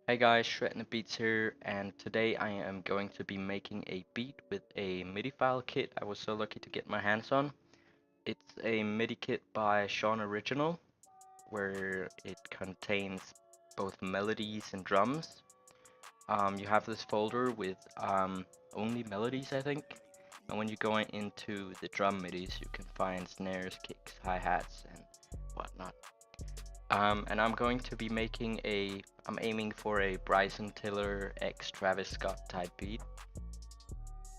Hey guys, SrednaBeats here, and today I am going to be making a beat with a MIDI file kit I was so lucky to get my hands on. It's a MIDI kit by Sean Original, where it contains both melodies and drums. You have this folder with only melodies, I think, and when you go into the drum MIDIs, you can find snares, kicks, hi-hats, and whatnot. And I'm going to be I'm aiming for a Bryson Tiller X Travis Scott type beat.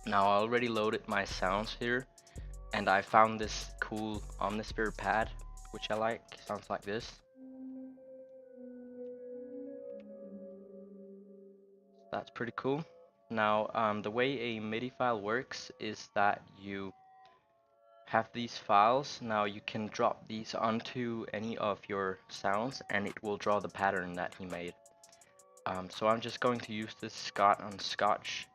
Now I already loaded my sounds here, and I found this cool Omnisphere pad, which I like. Sounds like this. That's pretty cool. Now, the way a MIDI file works is that you have these files. Now you can drop these onto any of your sounds, and it will draw the pattern that he made. So I'm just going to use this Scott on Scotch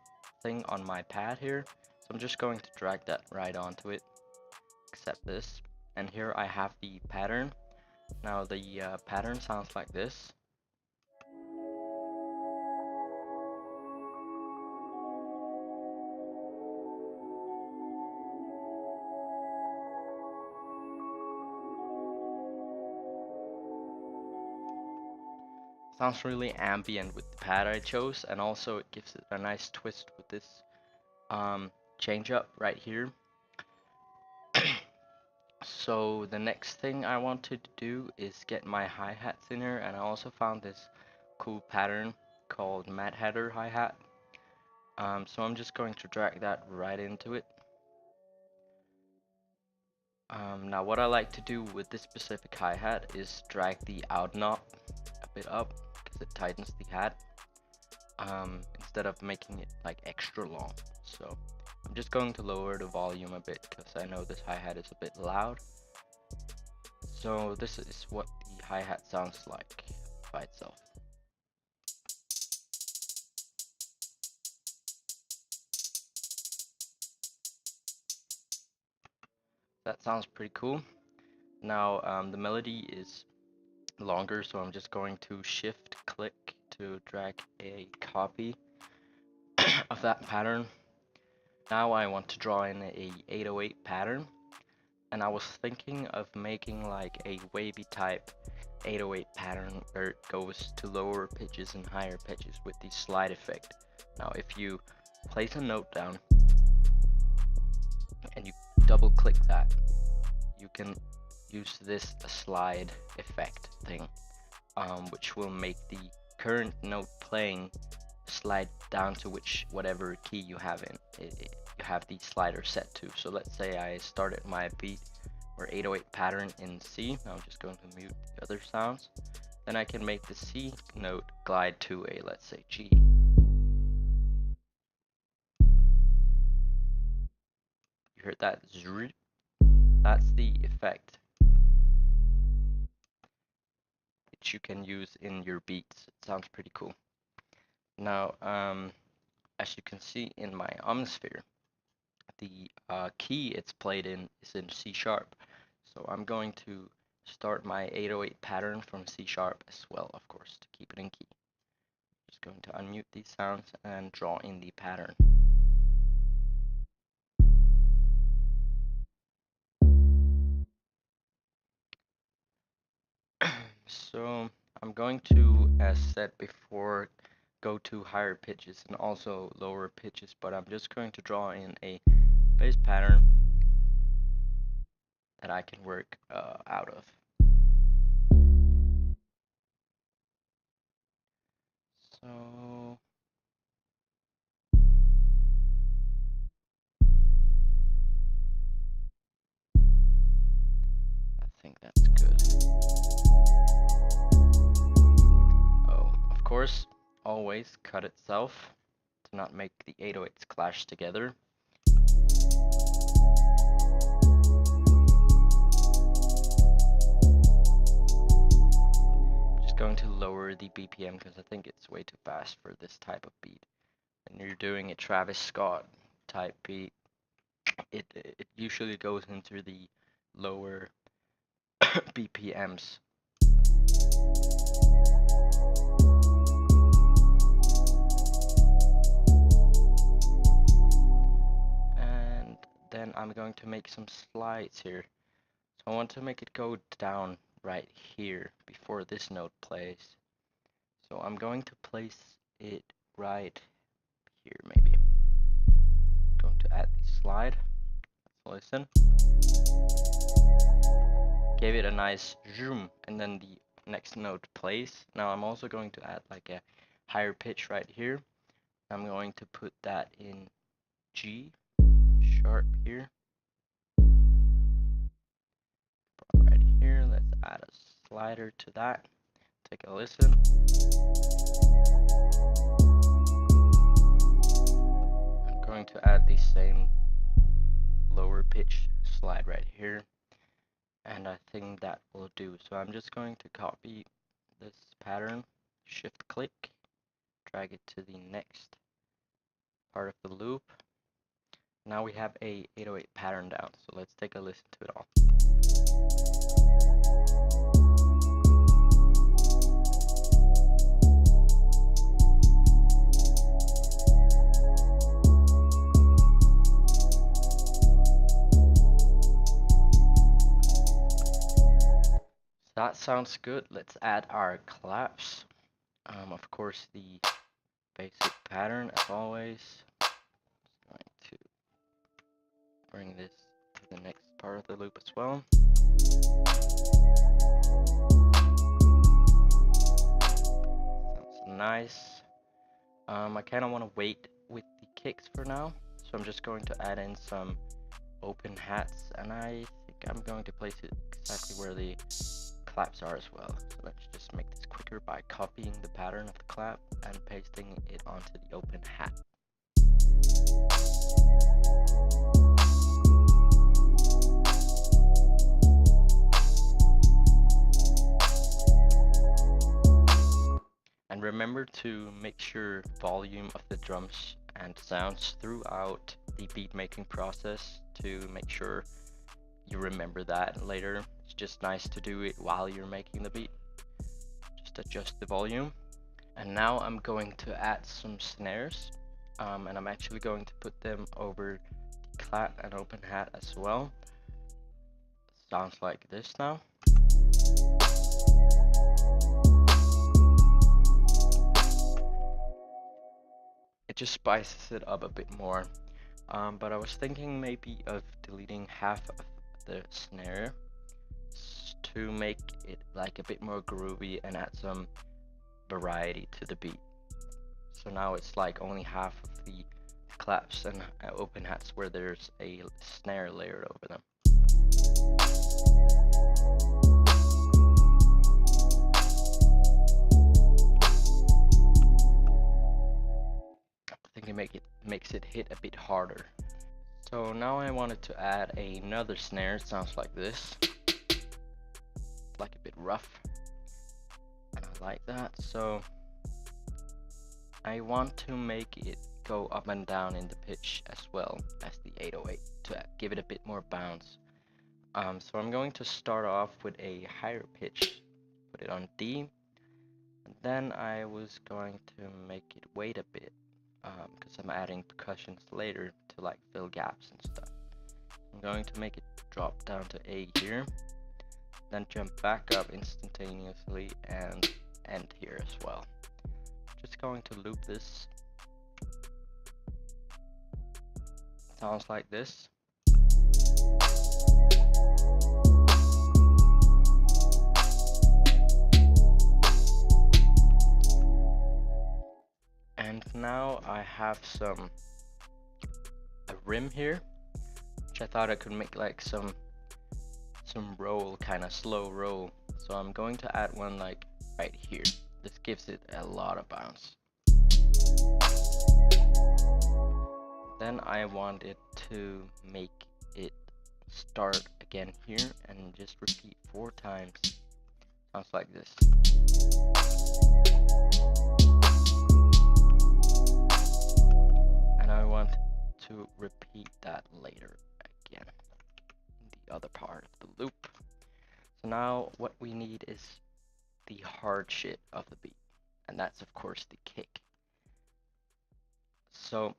thing on my pad here. So I'm just going to drag that right onto it, accept this, and here I have the pattern. Now the pattern sounds like this. Sounds really ambient with the pad I chose, and also it gives it a nice twist with this change up right here. So the next thing I wanted to do is get my hi-hats in here, and I also found this cool pattern called Mad Hatter hi-hat. So I'm just going to drag that right into it. Now what I like to do with this specific hi-hat is drag the out knob a bit up because it tightens the hat, instead of making it like extra long. So I'm just going to lower the volume a bit because I know this hi-hat is a bit loud. So this is what the hi-hat sounds like by itself. That sounds pretty cool. Now the melody is longer, so I'm just going to shift click to drag a copy of that pattern. Now I want to draw in a 808 pattern, and I was thinking of making like a wavy type 808 pattern where it goes to lower pitches and higher pitches with the slide effect. Now if you place a note down and you double click that, you can use this slide effect thing, which will make the current note playing slide down to whatever key you have in. You have the slider set to. So let's say I started my beat or 808 pattern in C. Now I'm just going to mute the other sounds. Then I can make the C note glide to a, let's say, G. You heard that? That's the effect that you can use in your beats. It sounds pretty cool. Now, as you can see in my Omnisphere, the key it's played in is in C sharp. So I'm going to start my 808 pattern from C sharp as well, of course, to keep it in key. Just going to unmute these sounds and draw in the pattern. So I'm going to, as said before, go to higher pitches and also lower pitches, but I'm just going to draw in a bass pattern that I can work out of. So I think that's good. Oh, of course, always cut itself to not make the 808s clash together. Just going to lower the BPM because I think it's way too fast for this type of beat. When you're doing a Travis Scott type beat, it usually goes into the lower BPMs. then I'm going to make some slides here. So I want to make it go down right here before this note plays. So I'm going to place it right here maybe. I'm going to add the slide. Let's listen. Gave it a nice zoom, and then the next note plays. Now I'm also going to add like a higher pitch right here. I'm going to put that in G sharp here. Right here, let's add a slider to that. Take a listen. I'm going to add the same lower pitch slide right here, and I think that will do. So I'm just going to copy this pattern, shift click, drag it to the next part of the loop. Now we have a 808 pattern down, so let's take a listen to it all. That sounds good. Let's add our claps. Of course, the basic pattern as always. Just going to bring this to the next part of the loop as well. Sounds nice. I kind of want to wait with the kicks for now, so I'm just going to add in some open hats, and I think I'm going to place it exactly where the claps are as well. So let's just make this quicker by copying the pattern of the clap and pasting it onto the open hat. And remember to make sure volume of the drums and sounds throughout the beat making process to make sure you remember that later. It's just nice to do it while you're making the beat. Just adjust the volume. And now I'm going to add some snares, and I'm actually going to put them over the clap and open hat as well. Sounds like this now. It just spices it up a bit more, but I was thinking maybe of deleting half of the snare to make it like a bit more groovy and add some variety to the beat. So now it's like only half of the claps and open hats where there's a snare layered over them. I think it makes it hit a bit harder. So now I wanted to add another snare. It sounds like this, like a bit rough, and I like that. So I want to make it go up and down in the pitch as well as the 808 to give it a bit more bounce. So I'm going to start off with a higher pitch, put it on D, and then I was going to make it wait a bit, because I'm adding percussions later to like fill gaps and stuff. I'm going to make it drop down to A here, then jump back up instantaneously and end here as well. Just going to loop this. Sounds like this. And now I have a rim here, which I thought I could make like some roll, kind of slow roll. So I'm going to add one like right here. This gives it a lot of bounce. Then I want it to make it start again here and just repeat 4 times. Sounds like this. And I want to repeat that later again in the other part of the loop. So now what we need is the hard shit of the beat, and that's of course the kick. So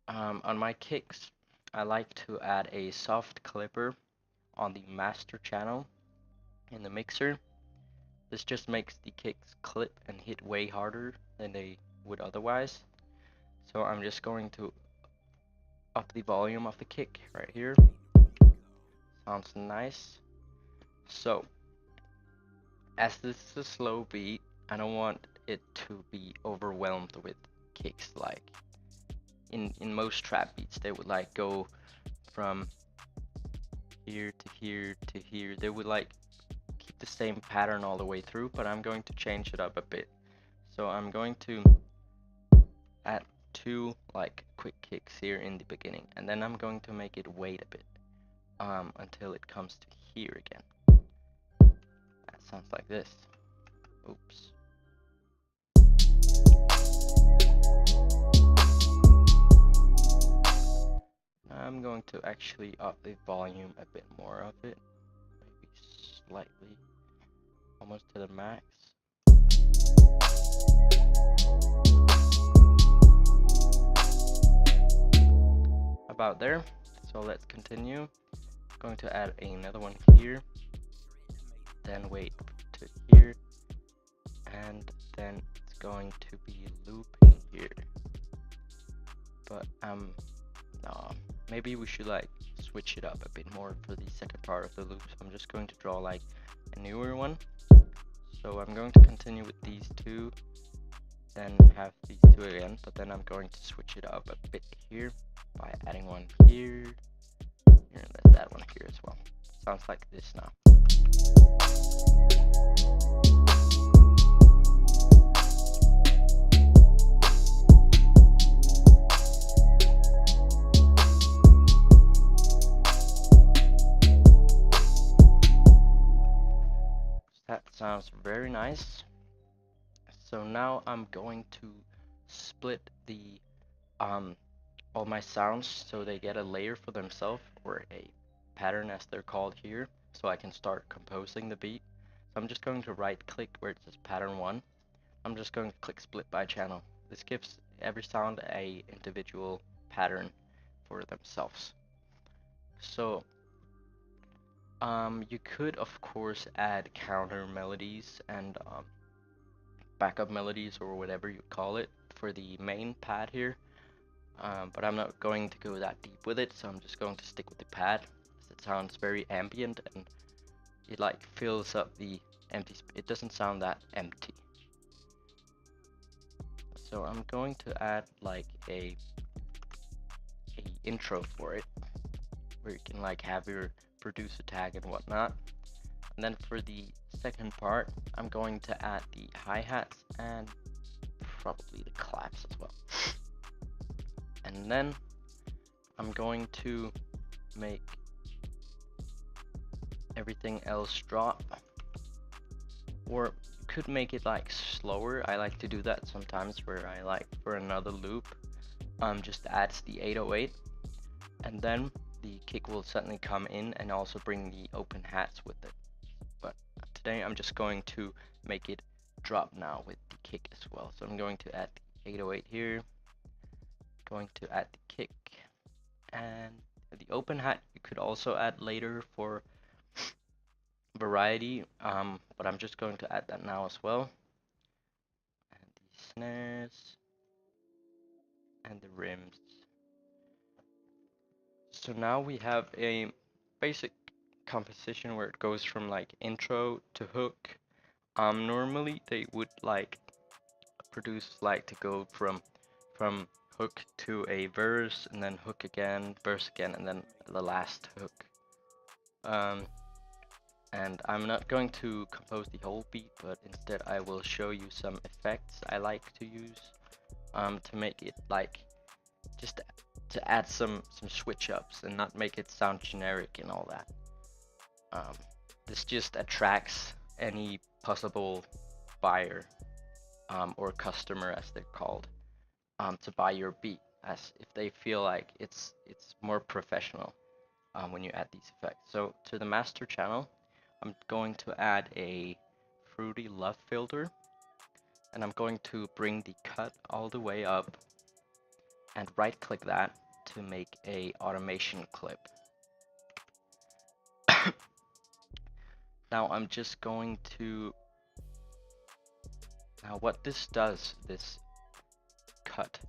on my kicks, I like to add a soft clipper on the master channel in the mixer. This just makes the kicks clip and hit way harder than they would otherwise. So I'm just going to up the volume of the kick right here. Sounds nice. So as this is a slow beat, I don't want it to be overwhelmed with kicks. Like in most trap beats, they would like go from here to here to here. They would like keep the same pattern all the way through, but I'm going to change it up a bit. So I'm going to add 2 like quick kicks here in the beginning, and then I'm going to make it wait a bit until it comes to here again. That sounds like this. Oops. I'm going to actually up the volume a bit more of it, maybe slightly, almost to the max. About there. So let's continue. Going to add another one here, then wait to here, and then it's going to be looping here. But no, maybe we should like switch it up a bit more for the second part of the loop. So I'm just going to draw like a newer one. So I'm going to continue with these 2, then have these 2 again, but then I'm going to switch it up a bit here by adding one here, and let's add one here as well. Sounds like this now. That sounds very nice. So now I'm going to split the all my sounds so they get a layer for themselves, or a pattern as they're called here, so I can start composing the beat. So I'm just going to right click where it says pattern 1. I'm just going to click split by channel. This gives every sound a individual pattern for themselves. So you could of course add counter melodies and backup melodies, or whatever you call it, for the main pad here. But I'm not going to go that deep with it, so I'm just going to stick with the pad. It sounds very ambient and it like fills up the empty it doesn't sound that empty. So I'm going to add like a intro for it, where you can like have your producer tag and whatnot. And then for the second part, I'm going to add the hi-hats and probably the claps as well. And then I'm going to make everything else drop, or could make it like slower. I like to do that sometimes, where I like for another loop just adds the 808, and then the kick will suddenly come in and also bring the open hats with it. But today I'm just going to make it drop now with the kick as well. So I'm going to add the 808 here, going to add the kick, and the open hat you could also add later for variety, but I'm just going to add that now as well. And the snares and the rims. So now we have a basic composition where it goes from like intro to hook. Normally they would like produce like to go from hook to a verse, and then hook again, verse again, and then the last hook. And I'm not going to compose the whole beat, but instead I will show you some effects I like to use to make it like just to add some switch ups and not make it sound generic and all that. This just attracts any possible buyer or customer, as they're called, to buy your beat, as if they feel like it's more professional when you add these effects. So to the master channel, I'm going to add a fruity love filter, and I'm going to bring the cut all the way up and right click that to make a automation clip. Now I'm just going to, now what this does, this cut,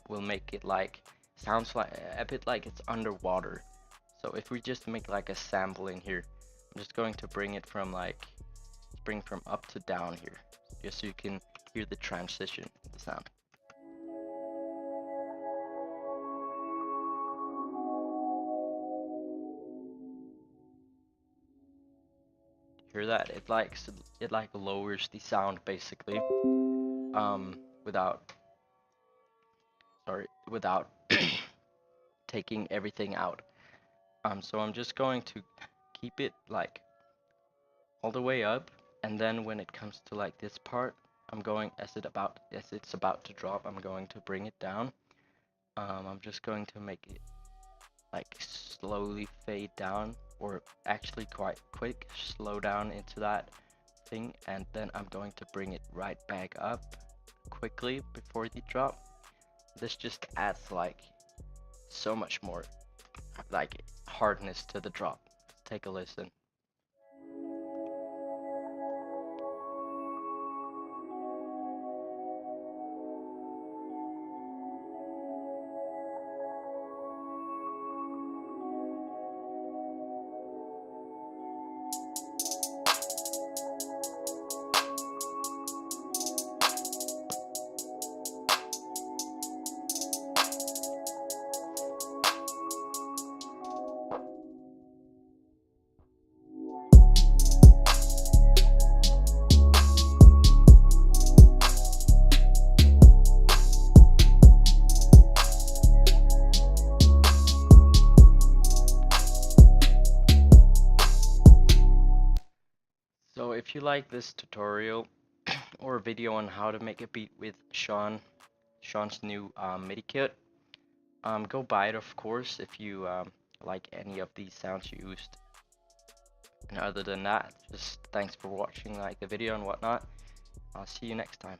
will make it like, sounds like a bit like it's underwater. So if we just make like a sample in here, I'm just going to bring it from like, bring from up to down here, just so you can hear the transition in the sound. Hear that? It like lowers the sound basically, without, sorry, without taking everything out. So I'm just going to keep it like all the way up, and then when it comes to like this part, I'm going, as it's about to drop, I'm going to bring it down. I'm just going to make it like slowly fade down, or actually quite quick slow down into that thing, and then I'm going to bring it right back up quickly before the drop. This just adds like so much more like hardness to the drop. Take a listen. So if you like this tutorial or video on how to make a beat with Sean's new MIDI kit, go buy it, of course, if you like any of these sounds used. And other than that, just thanks for watching like the video and whatnot. I'll see you next time.